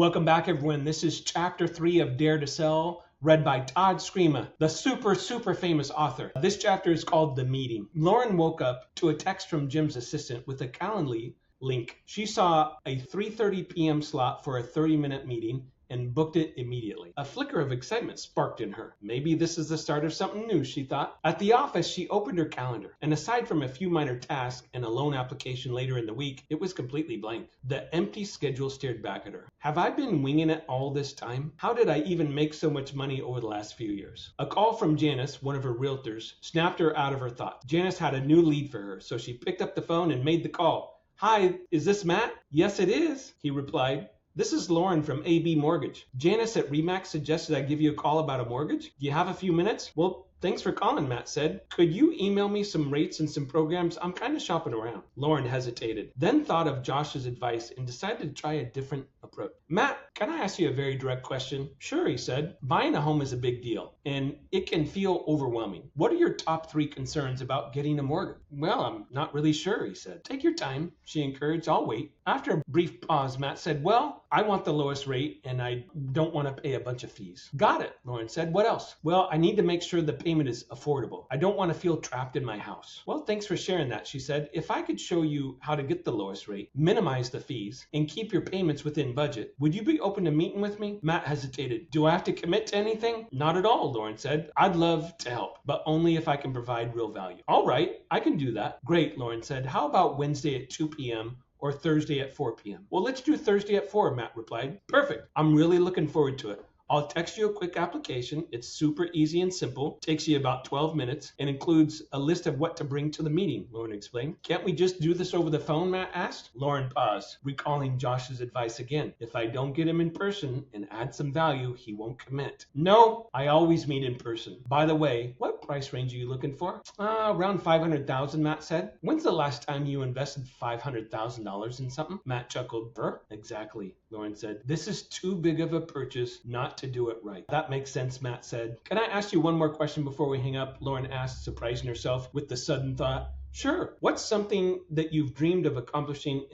Welcome back, everyone. This is Chapter 3 of Dare to Sell, read by Todd Scrima, the super famous author. This chapter is called The Meeting. Lauren woke up to a text from Jim's assistant with a Calendly link. She saw a 3:30 p.m. slot for a 30-minute meeting and booked it immediately. A flicker of excitement sparked in her. Maybe this is the start of something new, she thought. At the office, she opened her calendar, and aside from a few minor tasks and a loan application later in the week, it was completely blank. The empty schedule stared back at her. Have I been winging it all this time? How did I even make so much money over the last few years? A call from Janice, one of her realtors, snapped her out of her thoughts. Janice had a new lead for her, so she picked up the phone and made the call. Hi, is this Matt? Yes, it is, he replied. This is Lauren from AB Mortgage. Janice at Remax suggested I give you a call about a mortgage. Do you have a few minutes? Well, thanks for calling, Matt said. Could you email me some rates and some programs? I'm kind of shopping around. Lauren hesitated, then thought of Josh's advice and decided to try a different approach. Matt, can I ask you a very direct question? Sure, he said. Buying a home is a big deal, and it can feel overwhelming. What are your top 3 concerns about getting a mortgage? Well, I'm not really sure, he said. Take your time, she encouraged. I'll wait. After a brief pause, Matt said, well, I want the lowest rate, and I don't want to pay a bunch of fees. Got it, Lauren said. What else? Well, I need to make sure the payment is affordable. I don't want to feel trapped in my house. Well, thanks for sharing that, she said. If I could show you how to get the lowest rate, minimize the fees, and keep your payments within budget, would you be open to meeting with me? Matt hesitated. Do I have to commit to anything? Not at all, Lauren said. I'd love to help, but only if I can provide real value. All right, I can do that. Great, Lauren said. How about Wednesday at 2 p.m.? Or Thursday at 4 p.m. Well, let's do Thursday at 4, Matt replied. Perfect. I'm really looking forward to it. I'll text you a quick application. It's super easy and simple. Takes you about 12 minutes and includes a list of what to bring to the meeting, Lauren explained. Can't we just do this over the phone, Matt asked? Lauren paused, recalling Josh's advice again. If I don't get him in person and add some value, he won't commit. No, I always meet in person. By the way, what price range are you looking for? Around $500,000, Matt said. When's the last time you invested $500,000 in something? Matt chuckled. Exactly, Lauren said. This is too big of a purchase not to do it right. That makes sense, Matt said. Can I ask you one more question before we hang up? Lauren asked, surprising herself with the sudden thought. Sure. What's something that you've dreamed of accomplishing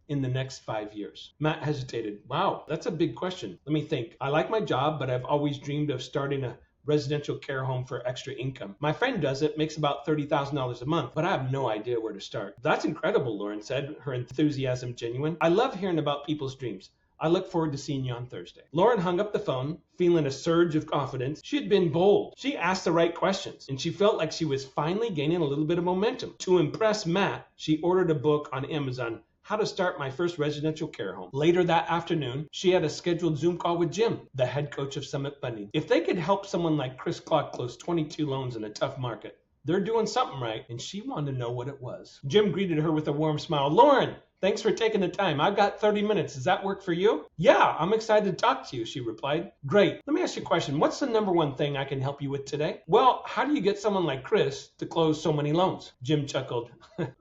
in the next 5 years? Matt hesitated. Wow, that's a big question. Let me think. I like my job, but I've always dreamed of starting a residential care home for extra income. My friend does it, makes about $30,000 a month, but I have no idea where to start. That's incredible, Lauren said, her enthusiasm genuine. I love hearing about people's dreams. I look forward to seeing you on Thursday. Lauren hung up the phone, feeling a surge of confidence. She had been bold. She asked the right questions, and she felt like she was finally gaining a little bit of momentum. To impress Matt, she ordered a book on Amazon, How to Start My First Residential Care Home. Later that afternoon, she had a scheduled Zoom call with Jim, the head coach of Summit Funding. If they could help someone like Chris Clark close 22 loans in a tough market, they're doing something right, and she wanted to know what it was. Jim greeted her with a warm smile. Lauren, thanks for taking the time. I've got 30 minutes. Does that work for you? Yeah, I'm excited to talk to you, she replied. Great. Let me ask you a question. What's the number one thing I can help you with today? Well, how do you get someone like Chris to close so many loans? Jim chuckled.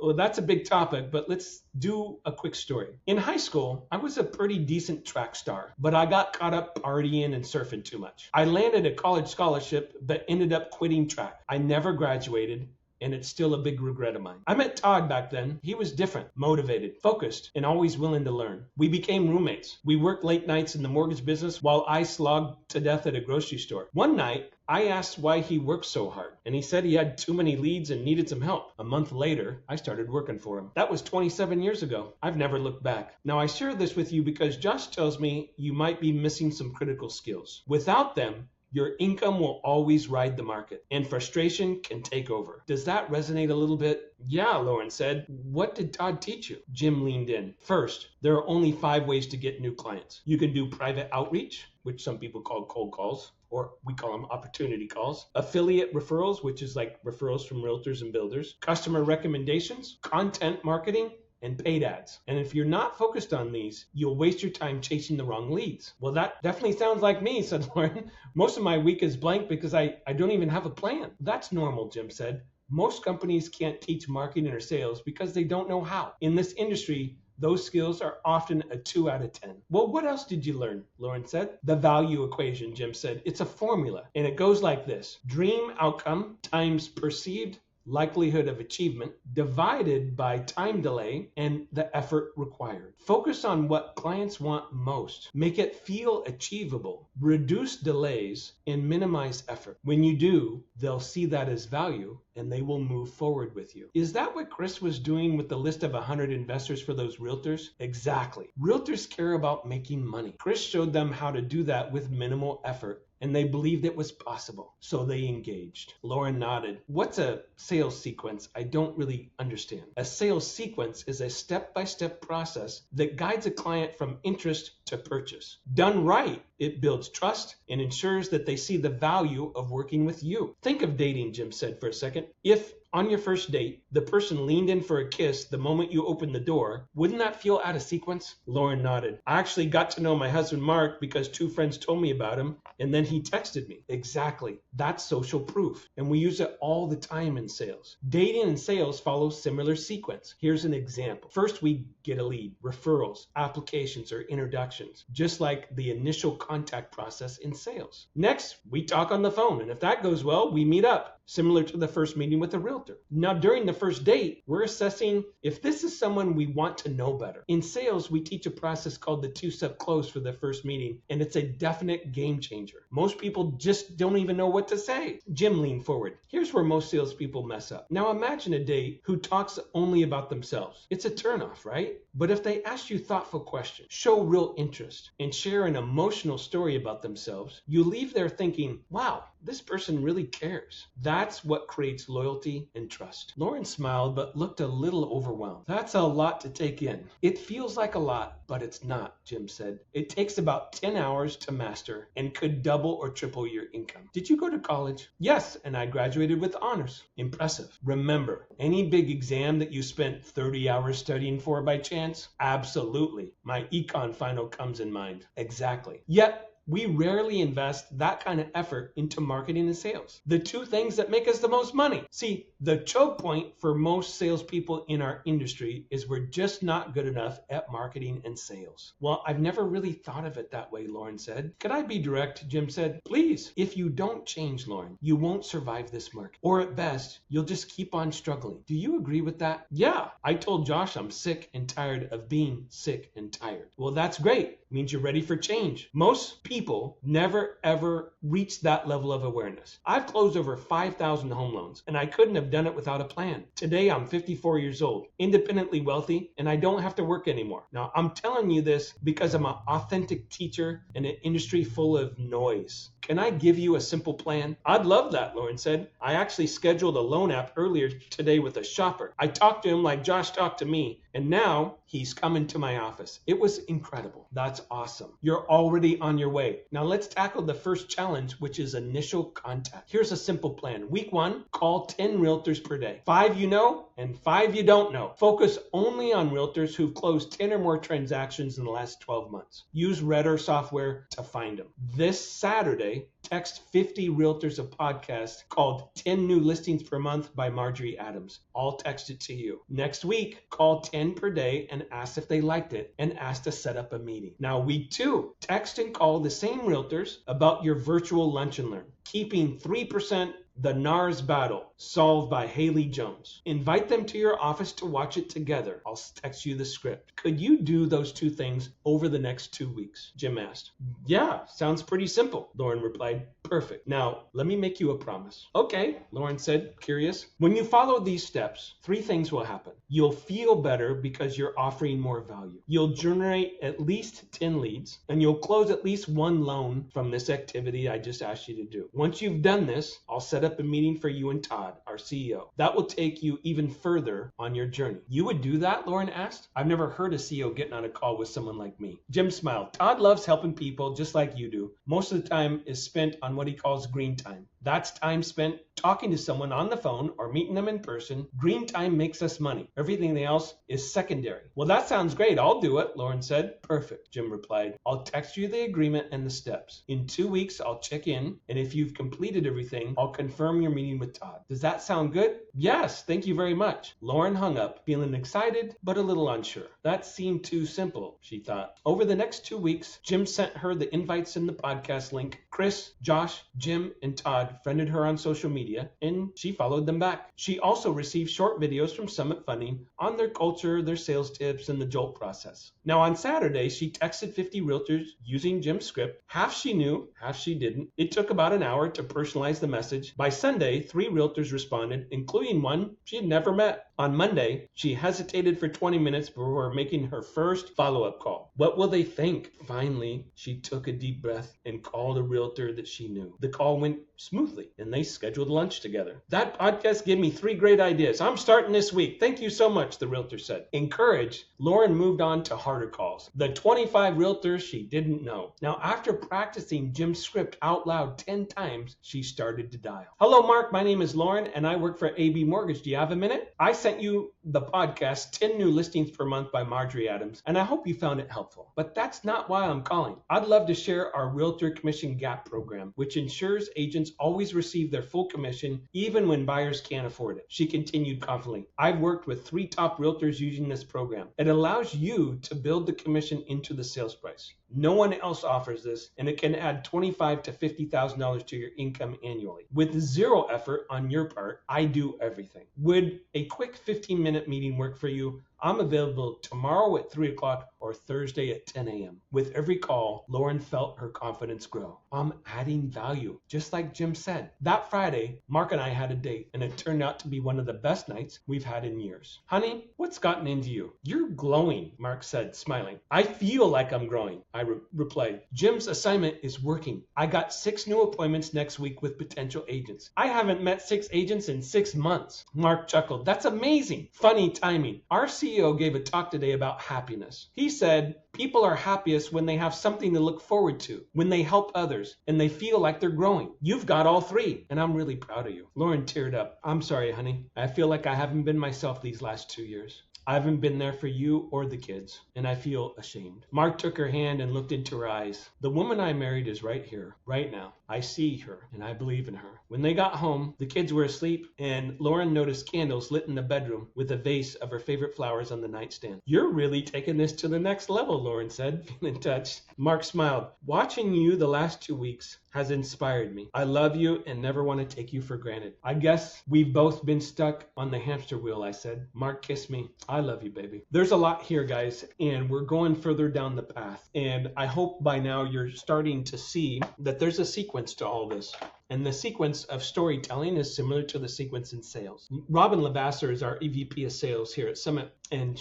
Well, that's a big topic, but let's do a quick story. In high school, I was a pretty decent track star, but I got caught up partying and surfing too much. I landed a college scholarship, but ended up quitting track. I never graduated, and it's still a big regret of mine. I met Todd back then. He was different, motivated, focused, and always willing to learn. We became roommates. We worked late nights in the mortgage business while I slogged to death at a grocery store. One night, I asked why he worked so hard, and he said he had too many leads and needed some help. A month later, I started working for him. That was 27 years ago. I've never looked back. Now, I share this with you because Josh tells me you might be missing some critical skills. Without them, your income will always ride the market, and frustration can take over. Does that resonate a little bit? Yeah, Lauren said. What did Todd teach you? Jim leaned in. First, there are only 5 ways to get new clients. You can do private outreach, which some people call cold calls, or we call them opportunity calls. Affiliate referrals, which is like referrals from realtors and builders. Customer recommendations, content marketing, and paid ads. And if you're not focused on these, you'll waste your time chasing the wrong leads. Well, that definitely sounds like me, said Lauren. Most of my week is blank because I don't even have a plan. That's normal, Jim said. Most companies can't teach marketing or sales because they don't know how. In this industry, those skills are often a 2 out of 10. Well, what else did you learn? Lauren said. The value equation, Jim said. It's a formula, and it goes like this. Dream outcome times perceived likelihood of achievement, divided by time delay and the effort required. Focus on what clients want most. Make it feel achievable. Reduce delays and minimize effort. When you do, they'll see that as value and they will move forward with you. Is that what Chris was doing with the list of 100 investors for those realtors? Exactly. Realtors care about making money. Chris showed them how to do that with minimal effort, and they believed it was possible, so they engaged. Lauren nodded. What's a sales sequence? I don't really understand. A sales sequence is a step-by-step process that guides a client from interest to purchase. Done right, it builds trust and ensures that they see the value of working with you. Think of dating, Jim said for a second. If on your first date, the person leaned in for a kiss the moment you opened the door, wouldn't that feel out of sequence? Lauren nodded. I actually got to know my husband Mark because 2 friends told me about him, and then he texted me. Exactly. That's social proof, and we use it all the time in sales. Dating and sales follow similar sequence. Here's an example. First, we get a lead, referrals, applications, or introductions, just like the initial contact process in sales. Next, we talk on the phone, and if that goes well, we meet up, similar to the first meeting with a realtor. Now, during the first date, we're assessing if this is someone we want to know better. In sales, we teach a process called the 2-step close for the first meeting, and it's a definite game changer. Most people just don't even know what to say. Jim leaned forward. Here's where most salespeople mess up. Now, imagine a date who talks only about themselves. It's a turnoff, right? But if they ask you thoughtful questions, show real interest, and share an emotional story about themselves, you leave there thinking, wow, this person really cares. That's what creates loyalty and trust. Lauren smiled, but looked a little overwhelmed. That's a lot to take in. It feels like a lot, but it's not, Jim said. It takes about 10 hours to master and could double or triple your income. Did you go to college? Yes, and I graduated with honors. Impressive. Remember, any big exam that you spent 30 hours studying for by chance? Absolutely. My econ final comes in mind. Exactly. Yet, we rarely invest that kind of effort into marketing and sales, the 2 things that make us the most money. See, the choke point for most salespeople in our industry is we're just not good enough at marketing and sales. Well, I've never really thought of it that way, Lauren said. Could I be direct? Jim said. Please. If you don't change, Lauren, you won't survive this market. Or at best, you'll just keep on struggling. Do you agree with that? Yeah. I told Josh I'm sick and tired of being sick and tired. Well, that's great. Means you're ready for change. Most people never ever reach that level of awareness. I've closed over 5,000 home loans, and I couldn't have done it without a plan. Today, I'm 54 years old, independently wealthy, and I don't have to work anymore. Now, I'm telling you this because I'm an authentic teacher in an industry full of noise. Can I give you a simple plan? I'd love that, Lauren said. I actually scheduled a loan app earlier today with a shopper. I talked to him like Josh talked to me, and now he's coming to my office. It was incredible. That's awesome. You're already on your way. Now let's tackle the first challenge, which is initial contact. Here's a simple plan. Week 1, call 10 realtors per day. 5 you know and 5 you don't know. Focus only on realtors who've closed 10 or more transactions in the last 12 months. Use Redder software to find them. This Saturday, text 50 realtors a podcast called 10 New Listings Per Month by Marjorie Adams. I'll text it to you. Next week, call 10 per day and ask if they liked it and ask to set up a meeting. Now, week 2, text and call the same realtors about your virtual lunch and learn. Keeping 3% The NARS Battle, solved by Haley Jones. Invite them to your office to watch it together. I'll text you the script. Could you do those 2 things over the next 2 weeks? Jim asked. Yeah, sounds pretty simple, Lauren replied. Perfect. Now, let me make you a promise. Okay, Lauren said, curious. When you follow these steps, 3 things will happen. You'll feel better because you're offering more value. You'll generate at least 10 leads, and you'll close at least 1 loan from this activity I just asked you to do. Once you've done this, I'll set up a meeting for you and Todd, our CEO. That will take you even further on your journey. You would do that? Lauren asked. I've never heard a CEO getting on a call with someone like me. Jim smiled. Todd loves helping people just like you do. Most of the time is spent on what he calls green time. That's time spent talking to someone on the phone or meeting them in person. Green time makes us money. Everything else is secondary. Well, that sounds great. I'll do it, Lauren said. Perfect, Jim replied. I'll text you the agreement and the steps. In 2 weeks, I'll check in, and if you've completed everything, I'll confirm your meeting with Todd. Does that sound good? Yes, thank you very much. Lauren hung up, feeling excited but a little unsure. That seemed too simple, she thought. Over the next 2 weeks, Jim sent her the invites and the podcast link. Chris, Josh, Jim, and Todd friended her on social media, and she followed them back. She also received short videos from Summit Funding on their culture, their sales tips, and the Jolt process. Now on Saturday, she texted 50 realtors using Jim's script. Half she knew, half she didn't. It took about an hour to personalize the message. By Sunday, 3 realtors responded, including one she had never met. On Monday, she hesitated for 20 minutes before making her first follow-up call. What will they think? Finally, she took a deep breath and called a realtor that she knew. The call went smoothly, and they scheduled lunch together. That podcast gave me 3 great ideas. I'm starting this week. Thank you so much, the realtor said. Encouraged, Lauren moved on to harder calls. The 25 realtors she didn't know. Now, after practicing Jim's script out loud 10 times, she started to dial. Hello, Mark. My name is Lauren, and I work for AB Mortgage. Do you have a minute? I sent you the podcast 10 New Listings Per Month by Marjorie Adams, and I hope you found it helpful. But that's not why I'm calling. I'd love to share our Realtor Commission Gap program, which ensures agents always receive their full commission even when buyers can't afford it. She continued confidently. I've worked with 3 top realtors using this program. It allows you to build the commission into the sales price. No one else offers this, and it can add $25,000 to $50,000 to your income annually. With 0 effort on your part, I do everything. Would a quick 15-minute meeting work for you? I'm available tomorrow at 3 o'clock or Thursday at 10 a.m. With every call, Lauren felt her confidence grow. I'm adding value, just like Jim said. That Friday, Mark and I had a date, and it turned out to be one of the best nights we've had in years. Honey, what's gotten into you? You're glowing, Mark said, smiling. I feel like I'm growing, I replied. Jim's assignment is working. I got 6 new appointments next week with potential agents. I haven't met 6 agents in 6 months. Mark chuckled. That's amazing. Funny timing. Our CEO gave a talk today about happiness. He said, people are happiest when they have something to look forward to, when they help others, and they feel like they're growing. You've got all 3, and I'm really proud of you. Lauren teared up. I'm sorry, honey. I feel like I haven't been myself these last 2 years. I haven't been there for you or the kids, and I feel ashamed. Mark took her hand and looked into her eyes. The woman I married is right here, right now. I see her, and I believe in her. When they got home, the kids were asleep, and Lauren noticed candles lit in the bedroom with a vase of her favorite flowers on the nightstand. You're really taking this to the next level, Lauren said, feeling touched. Mark smiled. Watching you the last 2 weeks has inspired me. I love you and never want to take you for granted. I guess we've both been stuck on the hamster wheel, I said. Mark kissed me. I love you, baby. There's a lot here, guys, and we're going further down the path. And I hope by now you're starting to see that there's a sequence to all this. And the sequence of storytelling is similar to the sequence in sales. Robin Lavasser is our EVP of sales here at Summit. And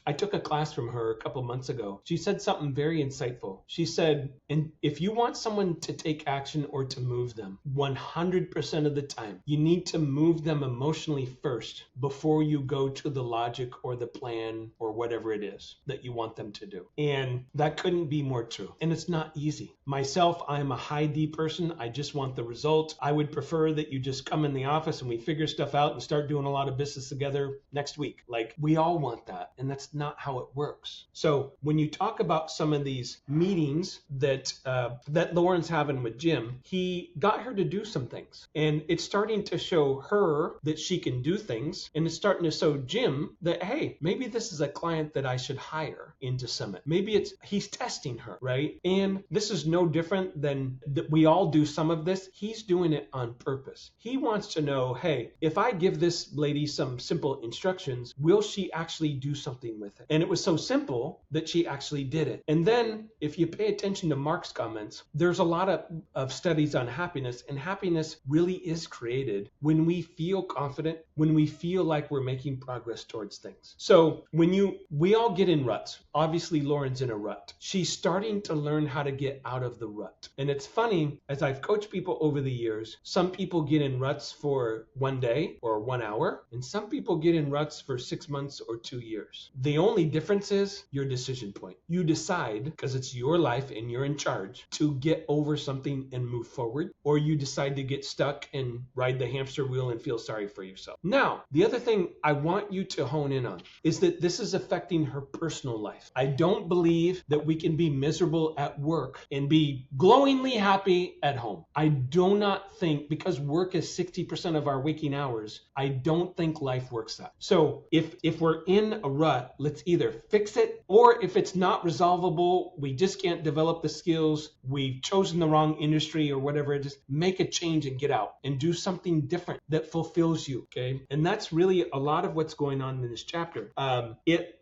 I took a class from her a couple months ago. She said something very insightful. She said, and if you want someone to take action or to move them, 100% of the time, you need to move them emotionally first before you go to the logic or the plan or whatever it is that you want them to do. And that couldn't be more true. And it's not easy. Myself, I'm a high D person. I just want the result. I would prefer that you just come in the office and we figure stuff out and start doing a lot of business together next week. Like, we all want that, and that's not how it works. So when you talk about some of these meetings that Lauren's having with Jim, he got her to do some things, and it's starting to show her that she can do things, and it's starting to show Jim that, hey, maybe this is a client that I should hire into Summit. Maybe he's testing her, right? And this is no different than that we all do some of this. He's doing it on purpose. He wants to know, hey, if I give this lady some simple instructions, will she actually do something with it? And it was so simple that she actually did it. And then if you pay attention to Mark's comments, there's a lot of studies on happiness, and happiness really is created when we feel confident, when we feel like we're making progress towards things. So we all get in ruts. Obviously, Lauren's in a rut. She's starting to learn how to get out of the rut. And it's funny, as I've coached people over the years, some people get in ruts for 1 day or 1 hour, and some people get in ruts for 6 months or 2 years. The only difference is your decision point. You decide, because it's your life and you're in charge, to get over something and move forward, or you decide to get stuck and ride the hamster wheel and feel sorry for yourself. Now, the other thing I want you to hone in on is that this is affecting her personal life. I don't believe that we can be miserable at work and be glowingly happy at home. I don't do not think, because work is 60% of our waking hours, I don't think life works that. So if we're in a rut, let's either fix it, or if it's not resolvable, we just can't develop the skills, we've chosen the wrong industry or whatever, just make a change and get out and do something different that fulfills you. Okay. And that's really a lot of what's going on in this chapter.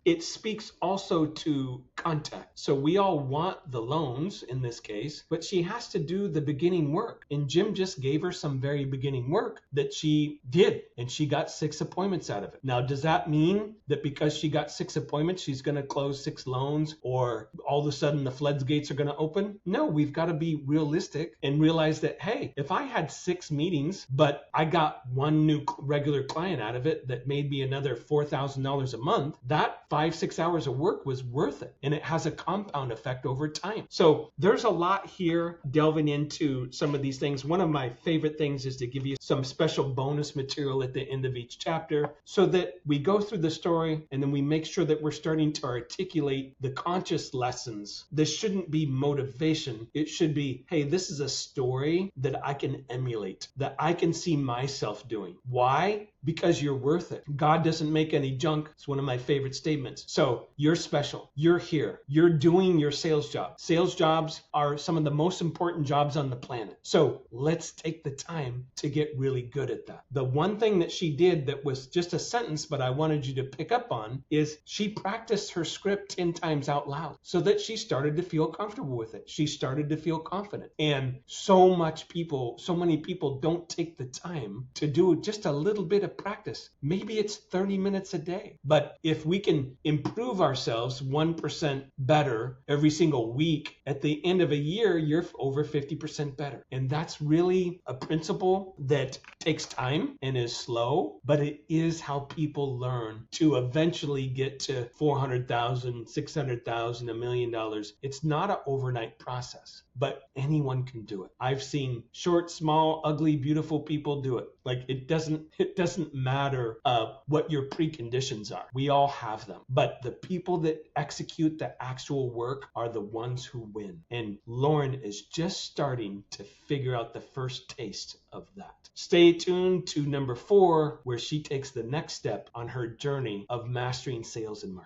It speaks also to contact. So we all want the loans in this case, but she has to do the beginning work. And Jim just gave her some very beginning work that she did, and she got 6 appointments out of it. Now, does that mean that because she got 6 appointments, she's going to close 6 loans, or all of a sudden the floodgates are going to open? No, we've got to be realistic and realize that, hey, if I had 6 meetings, but I got 1 new regular client out of it that made me another $4,000 a month, that 5-6 hours of work was worth it. And it has a compound effect over time. So there's a lot here delving into some of these things. One of my favorite things is to give you some special bonus material at the end of each chapter so that we go through the story and then we make sure that we're starting to articulate the conscious lessons. This shouldn't be motivation. It should be, hey, this is a story that I can emulate, that I can see myself doing. Why? Because you're worth it. God doesn't make any junk. It's one of my favorite statements. So you're special. You're here. You're doing your sales job. Sales jobs are some of the most important jobs on the planet. So let's take the time to get really good at that. The one thing that she did that was just a sentence, but I wanted you to pick up on, is she practiced her script 10 times out loud so that she started to feel comfortable with it. She started to feel confident. And so many people don't take the time to do just a little bit of practice. Maybe it's 30 minutes a day. But if we can improve ourselves 1% better every single week, at the end of a year, you're over 50% better. And that's really a principle that takes time and is slow, but it is how people learn to eventually get to 400,000, 600,000, $1 million. It's not an overnight process, but anyone can do it. I've seen short, small, ugly, beautiful people do it. Like it doesn't matter what your preconditions are. We all have them. But the people that execute the actual work are the ones who win. And Lauren is just starting to figure out the first taste of that. Stay tuned to number 4, where she takes the next step on her journey of mastering sales and marketing.